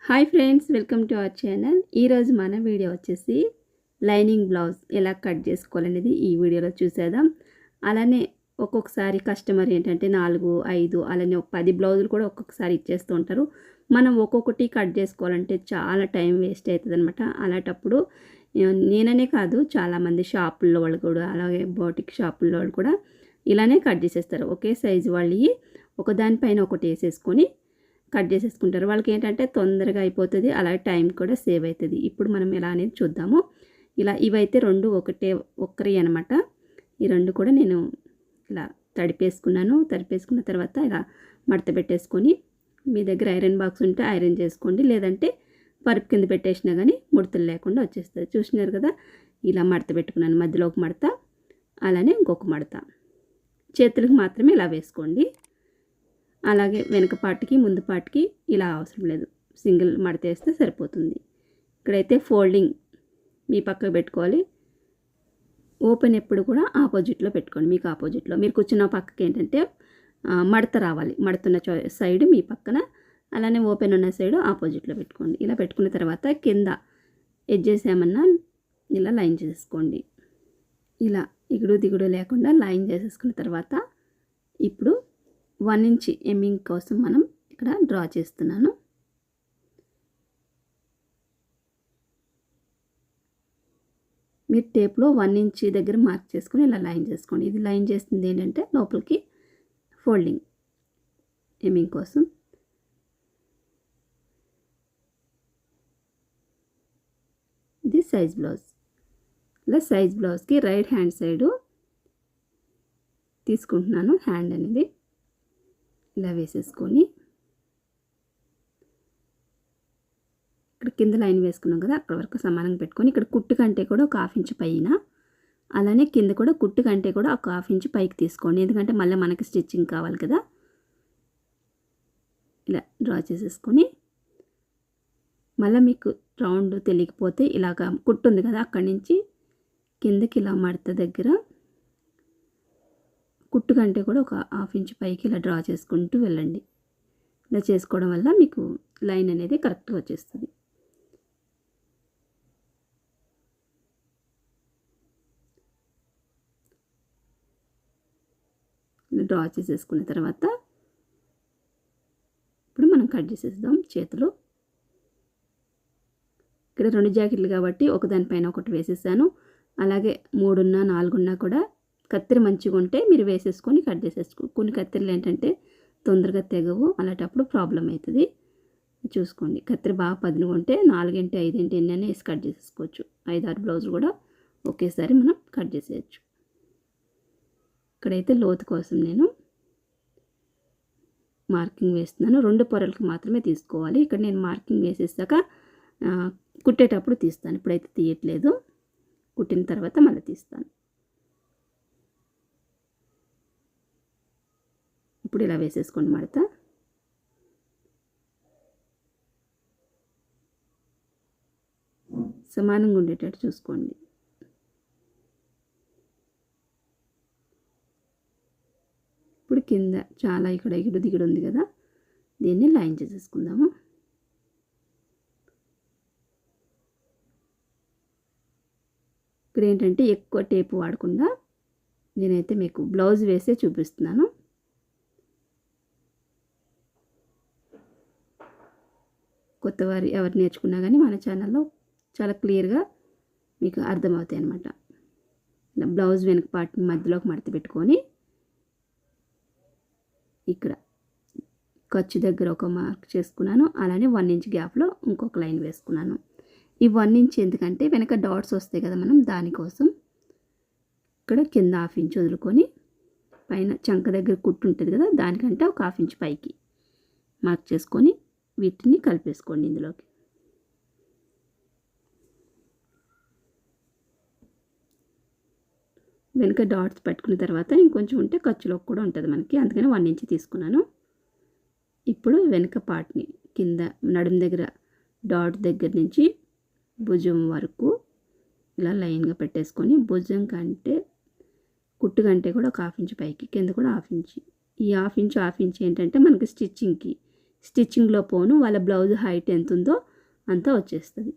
Hi friends, welcome to our channel. ఈరోజు మన video వచ్చేసి లైనింగ్ బ్లౌజ్ ఎలా కట్ చేసుకోవాలనేది ఈ వీడియోలో చూసేద్దాం. అలానే ఒక్కొక్కసారి కస్టమర్ ఏంటంటే 4, 5 అలానే ఒక 10 బ్లౌజులు కూడా ఒక్కొక్కసారి ఇచ్చేస్తూ ఉంటారు. మనం ఒక్కొక్కటి కట్ చేసుకోవాలంటే చాలా టైం వేస్ట్ అవుతుంది అనమాట. అలాంటప్పుడు నేననే కాదు, చాలామంది షాపుల్లో వాళ్ళు కూడా, అలాగే బోటిక్ షాపుల్లో వాళ్ళు కూడా ఇలానే కట్ చేసేస్తారు. ఒకే సైజు వాళ్ళు ఒకదానిపైన ఒకటి వేసేసుకొని కట్ చేసేసుకుంటారు. వాళ్ళకి ఏంటంటే తొందరగా అయిపోతుంది, అలాగే టైం కూడా సేవ్ అవుతుంది. ఇప్పుడు మనం ఎలా అనేది చూద్దాము. ఇవైతే రెండు ఒక్కరి అనమాట. ఈ రెండు కూడా నేను ఇలా తడిపేసుకున్న తర్వాత ఇలా మడత పెట్టేసుకొని, మీ దగ్గర ఐరన్ బాక్స్ ఉంటే ఐరన్ చేసుకోండి, లేదంటే పరుపు కింద పెట్టేసినా కానీ ముడతలు లేకుండా వచ్చేస్తుంది. చూసినారు కదా, ఇలా మడత పెట్టుకున్నాను. మధ్యలో ఒక మడత, అలానే ఇంకొక మడత. చేతులకు మాత్రమే ఇలా వేసుకోండి. అలాగే వెనక పార్ట్కి ముందు పార్ట్కి ఇలా అవసరం లేదు, సింగిల్ మడత వేస్తే సరిపోతుంది. ఇక్కడైతే ఫోల్డింగ్ మీ పక్కకు పెట్టుకోవాలి. ఓపెన్ ఎప్పుడు కూడా ఆపోజిట్లో పెట్టుకోండి. మీకు ఆపోజిట్లో మీరు కూర్చున్న పక్కకి ఏంటంటే మడత రావాలి. మడుతున్న సైడ్ మీ పక్కన, అలానే ఓపెన్ ఉన్న సైడ్ ఆపోజిట్లో పెట్టుకోండి. ఇలా పెట్టుకున్న తర్వాత కింద ఎడ్జెస్ ఏమన్నా ఇలా లైన్ చేసుకోండి. ఇలా ఇగుడు దిగుడు లేకుండా లైన్ చేసేసుకున్న తర్వాత ఇప్పుడు 1 ఇంచ్ ఎమ్మింగ్ కోసం మనం ఇక్కడ డ్రా చేస్తున్నాను. మీరు టేప్లో 1 ఇంచ్ దగ్గర మార్క్ చేసుకొని ఇలా లైన్ చేసుకోండి. ఇది లైన్ చేస్తుంది ఏంటంటే లోపలికి ఫోల్డింగ్ ఎమ్మింగ్ కోసం. ఇది సైజ్ బ్లౌజ్. ఇలా సైజ్ బ్లౌజ్కి రైట్ హ్యాండ్ సైడు తీసుకుంటున్నాను. హ్యాండ్ అనేది ఇలా వేసేసుకొని ఇక్కడ కింద లైన్ వేసుకున్నాం కదా, అక్కడ వరకు సమానంగా పెట్టుకొని ఇక్కడ కుట్టు కంటే కూడా ఒక 1/2 ఇంచ్ పైన, అలానే కింద కూడా కుట్టు కంటే కూడా ఒక 1/2 ఇంచ్ పైకి తీసుకోండి. ఎందుకంటే మళ్ళీ మనకి స్టిచ్చింగ్ కావాలి కదా. ఇలా డ్రా చేసేసుకొని మళ్ళీ మీకు రౌండ్ తెలియకపోతే ఇలాగ కుట్టు ఉంది కదా, అక్కడి నుంచి కిందకి ఇలా మడత దగ్గర కుట్టు కంటే కూడా ఒక 1/2 ఇంచ్ పైకి ఇలా డ్రా చేసుకుంటూ వెళ్ళండి. ఇలా చేసుకోవడం వల్ల మీకు లైన్ అనేది కరెక్ట్గా వచ్చేస్తుంది. ఇలా డ్రా చేసేసుకున్న తర్వాత ఇప్పుడు మనం కట్ చేసేద్దాం చేతులు. ఇక్కడ 2 జాకెట్లు కాబట్టి ఒకదానిపైన ఒకటి వేసేసాను. అలాగే 3 ఉన్నా 4 ఉన్నా కూడా కత్తెర మంచిగా ఉంటే మీరు వేసేసుకొని కట్ చేసేసుకో. కొన్ని కత్తెరలు ఏంటంటే తొందరగా తెగవు, అలాంటప్పుడు ప్రాబ్లం అవుతుంది. చూసుకోండి, కత్తెర బాగా పదునుగా ఉంటే 4 ఇంటి 5 ఇంటి ఎన్ని వేసి కట్ చేసేసుకోవచ్చు. 5-6 బ్లౌజులు కూడా ఒకేసారి మనం కట్ చేసేయచ్చు. ఇక్కడైతే లోతు కోసం నేను మార్కింగ్ వేస్తున్నాను. 2 పొరలకు మాత్రమే తీసుకోవాలి. ఇక్కడ నేను మార్కింగ్ వేసేసాక కుట్టేటప్పుడు తీస్తాను. ఇప్పుడైతే తీయట్లేదు, కుట్టిన తర్వాత మళ్ళీ తీస్తాను. ఇప్పుడు ఇలా వేసేసుకోండి మడత. సమానంగా ఉండేటట్టు చూసుకోండి. ఇప్పుడు కింద చాలా ఇక్కడ ఎగుడు దిగుడు ఉంది కదా, దీన్ని లైన్ చేసేసుకుందాము. ఇక్కడ ఏంటంటే ఎక్కువ టేపు వాడకుండా నేనైతే మీకు బ్లౌజ్ వేసే చూపిస్తున్నాను. కొత్తవారు ఎవరు నేర్చుకున్నా కానీ మన ఛానల్లో చాలా క్లియర్గా మీకు అర్థమవుతాయి అన్నమాట. ఇలా బ్లౌజ్ వెనక పార్ట్ని మధ్యలోకి మడత పెట్టుకొని ఇక్కడ ఖర్చు దగ్గర ఒక మార్క్ చేసుకున్నాను. అలానే 1 ఇంచ్ గ్యాప్లో ఇంకొక లైన్ వేసుకున్నాను. ఈ 1 ఇంచ్ ఎందుకంటే వెనక డాట్స్ వస్తాయి కదా, మనం దానికోసం. ఇక్కడ కింద 1/2 ఇంచ్ వదులుకొని పైన చంక దగ్గర కుట్టు ఉంటుంది కదా, దానికంటే ఒక 1/2 ఇంచ్ పైకి మార్క్ చేసుకొని వీటిని కలిపేసుకోండి ఇందులోకి. వెనుక డాట్స్ పెట్టుకున్న తర్వాత ఇంకొంచెం ఉంటే ఖర్చులోకి కూడా ఉంటుంది మనకి, అందుకని 1 ఇంచ్ తీసుకున్నాను. ఇప్పుడు వెనుక పార్ట్ని కింద నడుము దగ్గర డాట్ దగ్గర నుంచి భుజం వరకు ఇలా లైన్గా పెట్టేసుకొని, భుజం కంటే కుట్టు కంటే కూడా ఒక 1/2 ఇంచ్ పైకి, కింద కూడా 1/2 ఇంచ్. ఈ 1/2 ఇంచ్ ఏంటంటే మనకి స్టిచ్చింగ్లో పోను వాళ్ళ బ్లౌజ్ హైట్ ఎంత ఉందో అంతా వచ్చేస్తుంది.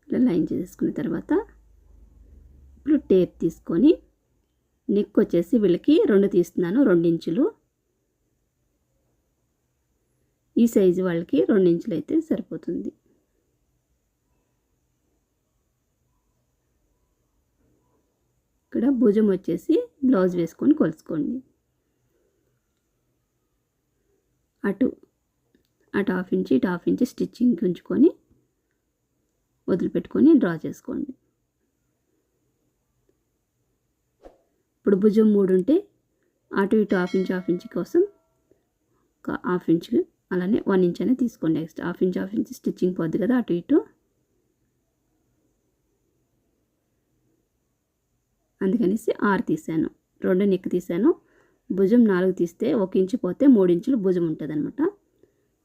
ఇలా లైన్ చేసుకున్న తర్వాత ఇప్పుడు టేప్ తీసుకొని నెక్ వచ్చేసి వీళ్ళకి 2 తీస్తున్నాను, 2 ఇంచులు. ఈ సైజు వాళ్ళకి 2 ఇంచులు అయితే సరిపోతుంది. ఇక్కడ భుజం వచ్చేసి బ్లౌజ్ వేసుకొని కొలుసుకోండి. అటు హాఫ్ ఇంచ్ ఇటు హాఫ్ ఇంచ్ స్టిచ్చింగ్ ఉంచుకొని వదిలిపెట్టుకొని డ్రా చేసుకోండి. ఇప్పుడు భుజం 3 ఉంటే అటు ఇటు హాఫ్ ఇంచ్ కోసం ఒక హాఫ్ ఇంచ్, అలానే 1 ఇంచ్ అనేది తీసుకోండి. నెక్స్ట్ హాఫ్ ఇంచ్ స్టిచ్చింగ్ పోద్ది కదా అటు ఇటు. అందుకనేసి 6 తీసాను, 2 నెక్ తీసాను. భుజం 4 తీస్తే 1 ఇంచు పోతే 3 ఇంచులు భుజం ఉంటుంది అనమాట.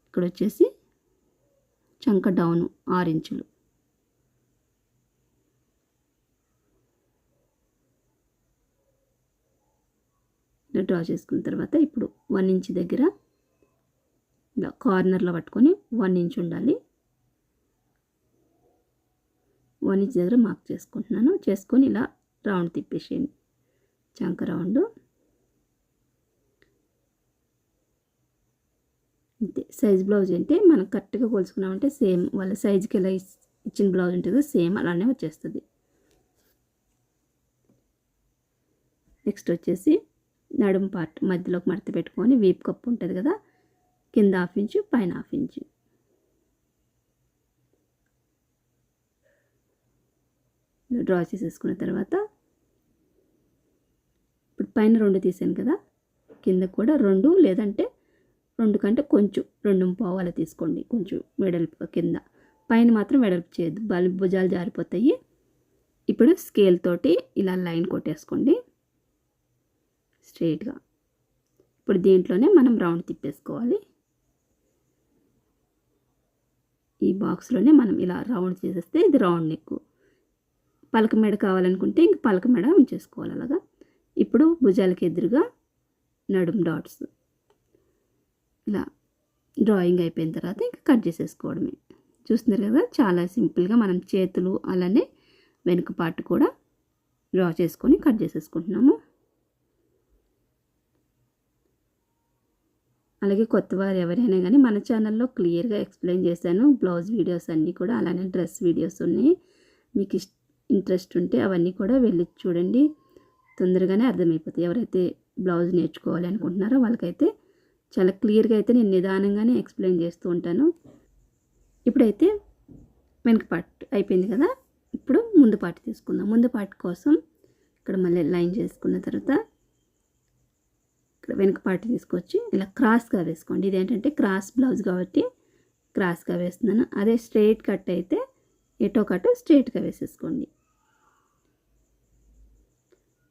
ఇక్కడ వచ్చేసి చంక డౌను 6 ఇంచులు. డ్రా చేసుకున్న తర్వాత ఇప్పుడు 1 ఇంచ్ దగ్గర ఇలా కార్నర్లో పట్టుకొని 1 ఇంచ్ ఉండాలి. 1 ఇంచ్ దగ్గర మార్క్ చేసుకుంటున్నాను. చేసుకొని ఇలా రౌండ్ తిప్పేసేయండి, చంక రౌండ్. అంతే. సైజ్ బ్లౌజ్ అంటే మనం కరెక్ట్గా కొలుసుకున్నామంటే సేమ్ వాళ్ళ సైజుకి ఎలా ఇచ్చిన బ్లౌజ్ ఉంటుందో సేమ్ అలానే వచ్చేస్తుంది. నెక్స్ట్ వచ్చేసి నడుము పార్ట్ మధ్యలోకి మడత పెట్టుకొని వీపు కప్పు ఉంటుంది కదా, కింద హాఫ్ ఇంచు పైన హాఫ్ ఇంచు. డ్రా చేసేసుకున్న తర్వాత ఇప్పుడు పైన 2 తీసాను కదా, కింద కూడా 2 లేదంటే 2 కంటే కొంచెం 2.5 తీసుకోండి. కొంచెం వెడల్పుగా కింద, పైన మాత్రం వెడల్పు చేయొద్దు, భుజాలు జారిపోతాయి. ఇప్పుడు స్కేల్ తోటి ఇలా లైన్ కొట్టేసుకోండి స్ట్రైట్గా. ఇప్పుడు దీంట్లోనే మనం రౌండ్ తిప్పేసుకోవాలి. ఈ బాక్స్లోనే మనం ఇలా రౌండ్ చేసేస్తే ఇది రౌండ్ నెక్. పలక మెడ కావాలనుకుంటే ఇంక పలక మెడ ఉంచేసుకోవాలి అలాగా. ఇప్పుడు భుజాలకి ఎదురుగా నడుము డాట్స్ ఇలా డ్రాయింగ్ అయిపోయిన తర్వాత ఇంకా కట్ చేసేసుకోవడమే. చూస్తున్నారు కదా, చాలా సింపుల్గా మనం చేతులు అలానే వెనుక పార్ట్ కూడా డ్రా చేసుకొని కట్ చేసేసుకుంటున్నాము. అలాగే కొత్త వారు ఎవరైనా కానీ మన ఛానల్లో క్లియర్గా ఎక్స్ప్లెయిన్ చేశాను. బ్లౌజ్ వీడియోస్ అన్నీ కూడా, అలానే డ్రెస్ వీడియోస్ ఉన్నాయి. మీకు ఇంట్రెస్ట్ ఉంటే అవన్నీ కూడా వెళ్ళి చూడండి, తొందరగానే అర్థమైపోతాయి. ఎవరైతే బ్లౌజ్ నేర్చుకోవాలి అనుకుంటున్నారో వాళ్ళకైతే చాలా క్లియర్గా అయితే నేను నిదానంగానే ఎక్స్ప్లెయిన్ చేస్తూ ఉంటాను. ఇప్పుడైతే వెనక పార్ట్ అయిపోయింది కదా, ఇప్పుడు ముందు పార్ట్ తీసుకుందాం. ముందు పార్ట్ కోసం ఇక్కడ మళ్ళీ లైన్ చేసుకున్న తర్వాత ఇక్కడ వెనక పార్ట్ తీసుకొచ్చి ఇలా క్రాస్గా వేసుకోండి. ఇదేంటంటే క్రాస్ బ్లౌజ్ కాబట్టి క్రాస్గా వేస్తున్నాను. అదే స్ట్రైట్ కట్ అయితే ఎటో కట్ స్ట్రైట్గా వేసేసుకోండి.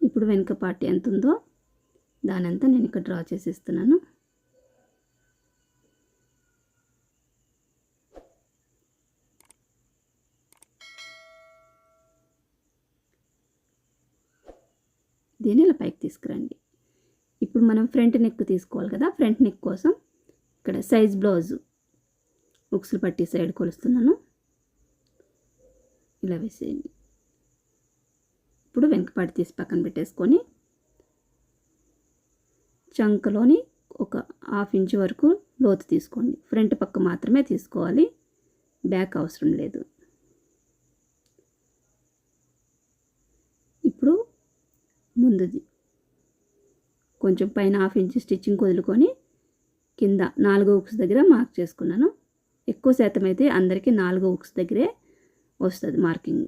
ఇప్పుడు వెనక పార్ట్ ఎంత ఉందో దానంతా నేను ఇక్కడ డ్రా చేసేస్తున్నాను. దీన్ని ఇలా పైకి తీసుకురండి. ఇప్పుడు మనం ఫ్రంట్ నెక్ తీసుకోవాలి కదా, ఫ్రంట్ నెక్ కోసం ఇక్కడ సైజ్ బ్లౌజ్ ఉక్సులు పట్టి సైడ్ కొలుస్తున్నాను. ఇలా వేసేయండి. ఇప్పుడు వెనక పార్ట్ తీసి పక్కన పెట్టేసుకొని చంకలోని ఒక హాఫ్ ఇంచ్ వరకు లోతు తీసుకోండి. ఫ్రంట్ పక్క మాత్రమే తీసుకోవాలి, బ్యాక్ అవసరం లేదు. ఇప్పుడు ముందుది కొంచెం పైన హాఫ్ ఇంచ్ స్టిచ్చింగ్ వదులుకొని కింద 4 ఉక్స్ దగ్గర మార్క్ చేసుకున్నాను. ఎక్కువ శాతం అయితే అందరికీ 4 ఉక్స్ దగ్గరే వస్తుంది మార్కింగ్.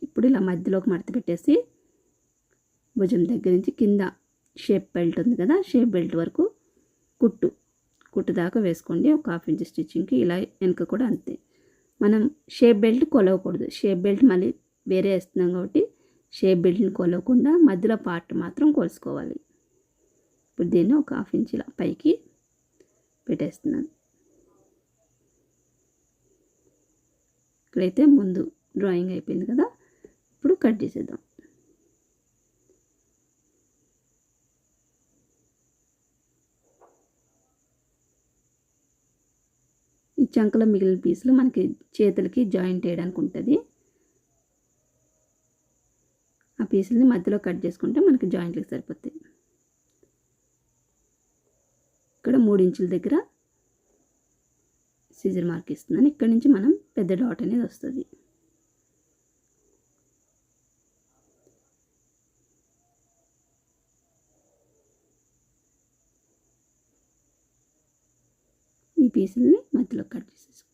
ఇప్పుడు ఇలా మధ్యలోకి మడత పెట్టేసి భుజం దగ్గర నుంచి కింద షేప్ బెల్ట్ ఉంది కదా, షేప్ బెల్ట్ వరకు కుట్టు దాకా వేసుకోండి. ఒక హాఫ్ ఇంచ్ స్టిచ్చింగ్కి. ఇలా వెనక కూడా అంతే. మనం షేప్ బెల్ట్ కొలవకూడదు, షేప్ బెల్ట్ మళ్ళీ వేరే వేస్తున్నాం కాబట్టి షేప్ బెల్ట్ని కొలవకుండా మధ్యలో పార్ట్ మాత్రం కొలుసుకోవాలి. ఇప్పుడు దీన్ని ఒక హాఫ్ ఇంచ్ ఇలా పైకి పెట్టేస్తున్నాను. ఇక్కడైతే ముందు డ్రాయింగ్ అయిపోయింది కదా, ఇప్పుడు కట్ చేసేద్దాం. చంకలో మిగిలిన పీసులు మనకి చేతులకి జాయింట్ వేయడానికి ఉంటుంది. ఆ పీసులని మధ్యలో కట్ చేసుకుంటే మనకి జాయింట్లకి సరిపోతాయి. ఇక్కడ 3 ఇంచుల దగ్గర సీజర్ మార్క్ ఇస్తున్నాను. ఇక్కడ నుంచి మనం పెద్ద డాట్ అనేది వస్తుంది. ఈ పీసుల్ని మధ్యలో కట్ చేసేసుకో.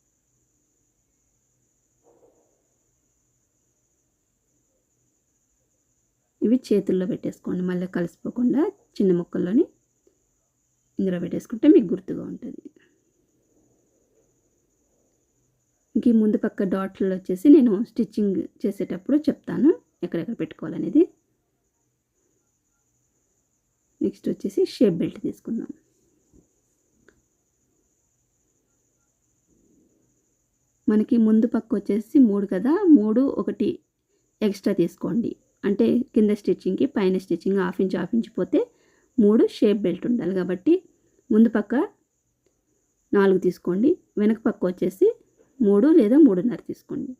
ఇవి చేతుల్లో పెట్టేసుకోండి, మళ్ళీ కలిసిపోకుండా చిన్న ముక్కల్లోని ఇందులో పెట్టేసుకుంటే మీకు గుర్తుగా ఉంటుంది. ఇంక ఈ ముందు పక్క డాట్లలో వచ్చేసి నేను స్టిచ్చింగ్ చేసేటప్పుడు చెప్తాను ఎక్కడెక్కడ పెట్టుకోవాలనేది. నెక్స్ట్ వచ్చేసి షేప్ బెల్ట్ తీసుకుందాం. మనకి ముందు పక్క వచ్చేసి 3 కదా, 3 1 ఎక్స్ట్రా తీసుకోండి. అంటే కింద స్టిచ్చింగ్కి పైన స్టిచ్చింగ్ హాఫ్ ఇంచ్ పోతే 3 షేప్ బెల్ట్ ఉండాలి. కాబట్టి ముందు పక్క 4 తీసుకోండి, వెనక పక్క వచ్చేసి 3 లేదా 3.5 తీసుకోండి.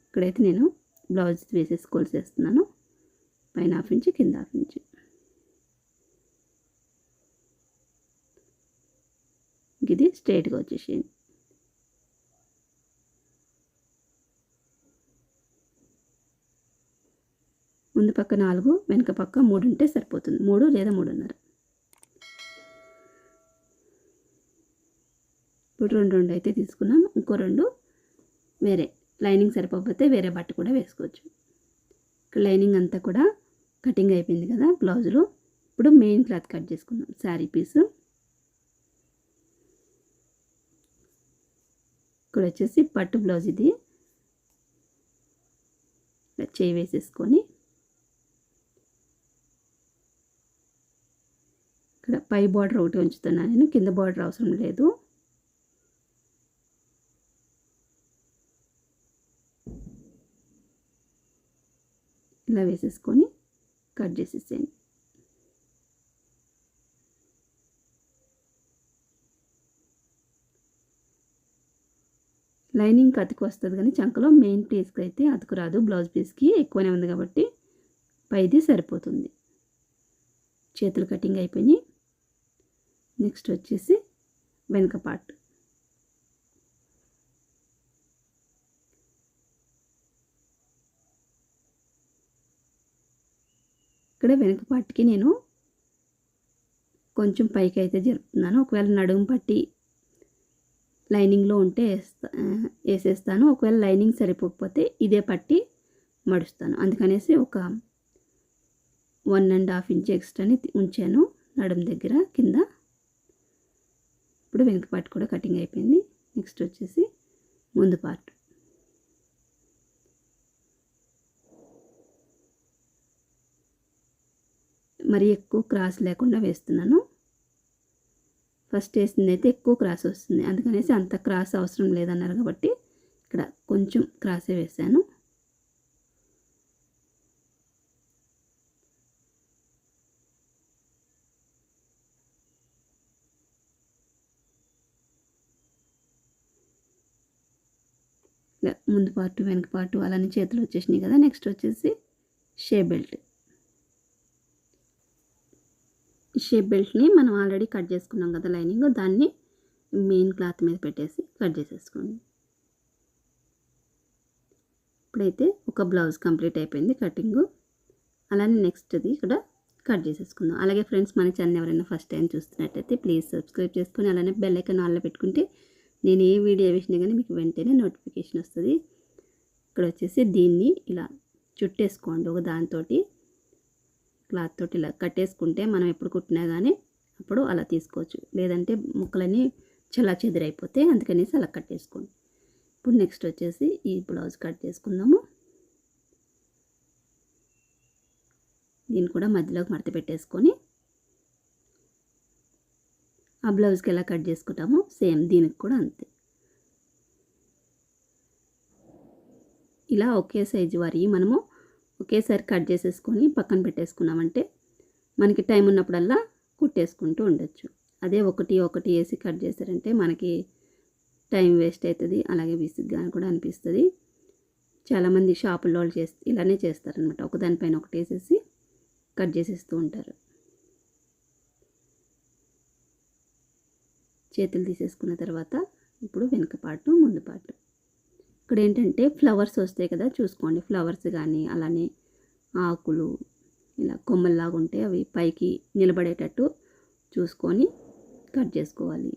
ఇక్కడైతే నేను బ్లౌజ్ వేసేసుకోవాల్సేస్తున్నాను. పైన హాఫ్ ఇంచ్, కింద హాఫ్ ఇంచ్. ఇది స్ట్రైట్గా వచ్చేసేయండి. ముందు పక్క 4, వెనక పక్క 3 ఉంటే సరిపోతుంది. 3 లేదా 3.5. ఇప్పుడు 2 అయితే తీసుకున్నాం. ఇంకో 2 వేరే లైనింగ్ సరిపోతే వేరే బట్ట కూడా వేసుకోవచ్చు. ఇక్కడ లైనింగ్ అంతా కూడా కటింగ్ అయిపోయింది కదా బ్లౌజులో. ఇప్పుడు మెయిన్ క్లాత్ కట్ చేసుకుందాం. శారీ పీసు ఇక్కడ వచ్చేసి పట్టు బ్లౌజ్. ఇది చేయి వేసేసుకొని ఇక్కడ పై బార్డర్ ఒకటి ఉంచుతున్నాను నేను, కింద బార్డర్ అవసరం లేదు. ఇలా వేసేసుకొని కట్ చేసేసేయండి. లైనింగ్కి అతుకు వస్తుంది కానీ చంకలో మెయిన్ పీస్కి అయితే అతుకు రాదు. బ్లౌజ్ పీస్కి ఎక్కువనే ఉంది కాబట్టి పైది సరిపోతుంది. చేతులు కటింగ్ అయిపోయినాయి. నెక్స్ట్ వచ్చేసి వెనక పార్ట్. ఇక్కడ వెనక పార్ట్కి నేను కొంచెం పైకి అయితే జరుపుతున్నాను. ఒకవేళ నడుము పట్టి లైనింగ్లో ఉంటే వేసేస్తాను. ఒకవేళ లైనింగ్ సరిపోకపోతే ఇదే పట్టి మడుస్తాను. అందుకనేసి ఒక 1.5 ఇంచ్ ఎక్స్ట్రాని ఉంచాను నడుము దగ్గర కింద. ఇప్పుడు వెనక పార్ట్ కూడా కటింగ్ అయిపోయింది. నెక్స్ట్ వచ్చేసి ముందు పార్ట్. మరి ఎక్కువ క్రాస్ లేకుండా వేస్తున్నాను. ఫస్ట్ వేసింది అయితే ఎక్కువ క్రాస్ వస్తుంది, అందుకనేసి అంత క్రాస్ అవసరం లేదన్నారు కాబట్టి ఇక్కడ కొంచెం క్రాసే వేసాను. ముందు పార్టు వెనక పార్టు అలానే చేతులు వచ్చేసినాయి కదా. నెక్స్ట్ వచ్చేసి షేప్ బెల్ట్. షేప్ బెల్ట్ని మనం ఆల్రెడీ కట్ చేసుకున్నాం కదా లైనింగ్, దాన్ని మెయిన్ క్లాత్ మీద పెట్టేసి కట్ చేసేసుకోండి. ఇప్పుడైతే ఒక బ్లౌజ్ కంప్లీట్ అయిపోయింది కటింగు. అలానే నెక్స్ట్ది ఇక్కడ కట్ చేసేసుకుందాం. అలాగే ఫ్రెండ్స్, మన ఛానల్ ఎవరైనా ఫస్ట్ టైం చూస్తున్నట్టయితే ప్లీజ్ సబ్స్క్రైబ్ చేసుకొని అలానే బెల్ ఐకాన్ ఆన్లో పెట్టుకుంటే నేను ఏ వీడియో వేసినా కానీ మీకు వెంటనే నోటిఫికేషన్ వస్తుంది. ఇక్కడ వచ్చేసి దీన్ని ఇలా చుట్టేసుకోండి. ఒక దాంతో క్లాత్ తోటి ఇలా కట్టేసుకుంటే మనం ఎప్పుడు కుట్టినా కానీ అప్పుడు అలా తీసుకోవచ్చు. లేదంటే ముక్కలన్నీ చలా చెదిరైపోతే అందుకనేసి అలా కట్టేసుకోండి. ఇప్పుడు నెక్స్ట్ వచ్చేసి ఈ బ్లౌజ్ కట్ చేసుకుందాము. దీన్ని కూడా మధ్యలోకి మడత పెట్టేసుకొని ఆ బ్లౌజ్కి ఎలా కట్ చేసుకుంటామో సేమ్ దీనికి కూడా అంతే. ఇలా ఒకే సైజు వారి మనము ఒకేసారి కట్ చేసేసుకొని పక్కన పెట్టేసుకున్నామంటే మనకి టైం ఉన్నప్పుడల్లా కుట్టేసుకుంటూ ఉండొచ్చు. అదే ఒకటి వేసి కట్ చేశారంటే మనకి టైం వేస్ట్ అవుతుంది, అలాగే విసుగ్గా కూడా అనిపిస్తుంది. చాలామంది షాపుల్లో ఇలానే చేస్తారనమాట, ఒకదానిపైన ఒకటి వేసేసి కట్ చేసేస్తూ ఉంటారు. చేతులు తీసేసుకున్న తర్వాత ఇప్పుడు వెనుక పార్టు ముందు పార్టు. ఇక్కడ ఏంటంటే ఫ్లవర్స్ వస్తాయి కదా, చూసుకోండి. ఫ్లవర్స్ కానీ అలానే ఆకులు ఇలా కొమ్మల్లాగా ఉంటే అవి పైకి నిలబడేటట్టు చూసుకొని కట్ చేసుకోవాలి.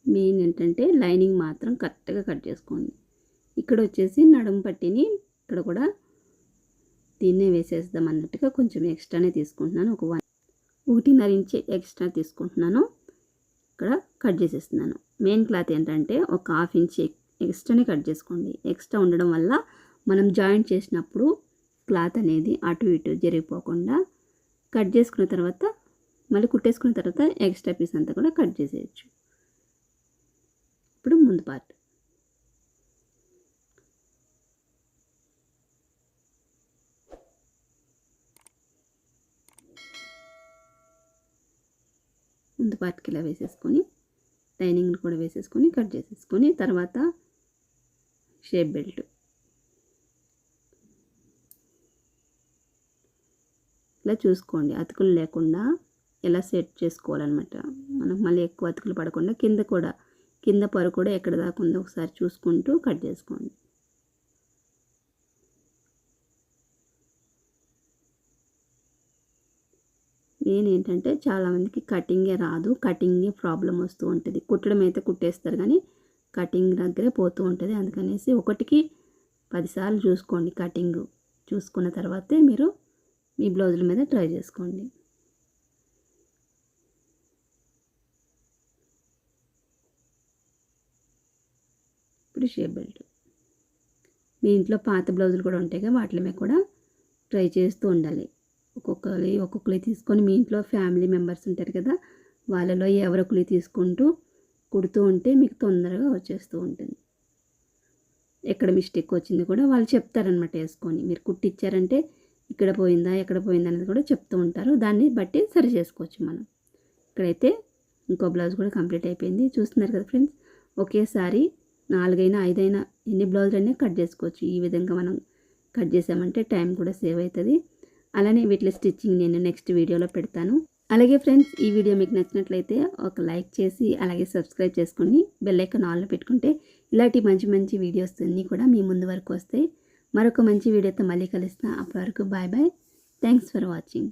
మెయిన్ ఏంటంటే లైనింగ్ మాత్రం కరెక్ట్గా కట్ చేసుకోండి. ఇక్కడ వచ్చేసి నడుము పట్టిని ఇక్కడ కూడా దీన్నే వేసేద్దాం అన్నట్టుగా కొంచెం ఎక్స్ట్రానే తీసుకుంటున్నాను. 1.5 ఇంచ్ ఎక్స్ట్రా తీసుకుంటున్నాను. ఇక్కడ కట్ చేసేస్తున్నాను. మెయిన్ క్లాత్ ఏంటంటే ఒక 1/2 ఇంచ్ ఎక్స్ట్రానే కట్ చేసుకోండి. ఎక్స్ట్రా ఉండడం వల్ల మనం జాయింట్ చేసినప్పుడు క్లాత్ అనేది అటు ఇటు జరిగిపోకుండా కట్ చేసుకున్న తర్వాత మళ్ళీ కుట్టేసుకున్న తర్వాత ఎక్స్ట్రా పీస్ అంతా కూడా కట్ చేసేయచ్చు. ఇప్పుడు ముందు పార్ట్. ముందు పార్ట్కి ఇలా వేసేసుకొని లైనింగ్ కూడా వేసేసుకొని కట్ చేసేసుకొని తర్వాత షేప్ బెల్ట్ ఇలా చూసుకోండి. అతుకులు లేకుండా ఎలా సెట్ చేసుకోవాలన్నమాట. మనకు మళ్ళీ ఎక్కువ అతుకులు పడకుండా కింద పొర కూడా ఎక్కడ దాకా ఉందో ఒకసారి చూసుకుంటూ కట్ చేసుకోండి. మెయిన్ ఏంటంటే చాలామందికి కటింగే రాదు, కటింగే ప్రాబ్లం వస్తూ ఉంటుంది. కుట్టడం అయితే కుట్టేస్తారు కానీ కటింగ్ దగ్గరే పోతూ ఉంటుంది. అందుకనేసి 1కి 10 సార్లు చూసుకోండి. కటింగ్ చూసుకున్న తర్వాతే మీరు మీ బ్లౌజుల మీద ట్రై చేసుకోండి. ఇప్పుడు షేప్ బెల్ట్. మీ ఇంట్లో పాత బ్లౌజులు కూడా ఉంటాయి కదా, వాటి మీద కూడా ట్రై చేస్తూ ఉండాలి. ఒక్కొక్కరి తీసుకొని మీ ఇంట్లో ఫ్యామిలీ మెంబర్స్ ఉంటారు కదా, వాళ్ళలో ఎవరొకరు తీసుకుంటూ కుడుతూ ఉంటే మీకు తొందరగా వచ్చేస్తూ ఉంటుంది. ఎక్కడ మిస్టేక్ వచ్చింది కూడా వాళ్ళు చెప్తారనమాట. వేసుకొని మీరు కుట్టిచ్చారంటే ఇక్కడ పోయిందా ఎక్కడ పోయిందా అనేది కూడా చెప్తూ ఉంటారు. దాన్ని బట్టి సరి చేసుకోవచ్చు మనం. ఇక్కడైతే ఇంకో బ్లౌజ్ కూడా కంప్లీట్ అయిపోయింది. చూస్తున్నారు కదా ఫ్రెండ్స్, ఒకేసారి 4 అయినా 5 అయినా ఎన్ని బ్లౌజులైనా కట్ చేసుకోవచ్చు. ఈ విధంగా మనం కట్ చేసామంటే టైం కూడా సేవ్ అవుతుంది. అలానే వీటి స్టిచ్చింగ్ నేను నెక్స్ట్ వీడియోలో పెడతాను. అలాగే ఫ్రెండ్స్, ఈ వీడియో మీకు నచ్చినట్లయితే ఒక లైక్ చేసి అలాగే సబ్స్క్రైబ్ చేసుకొని బెల్ ఐకాన్ ఆన్లో పెట్టుకుంటే ఇలాంటి మంచి మంచి వీడియోస్ అన్నీ కూడా మీ ముందు వరకు వస్తాయి. మరొక మంచి వీడియోతో మళ్ళీ కలుస్తా. అప్పటి వరకు bye bye. Thanks for watching.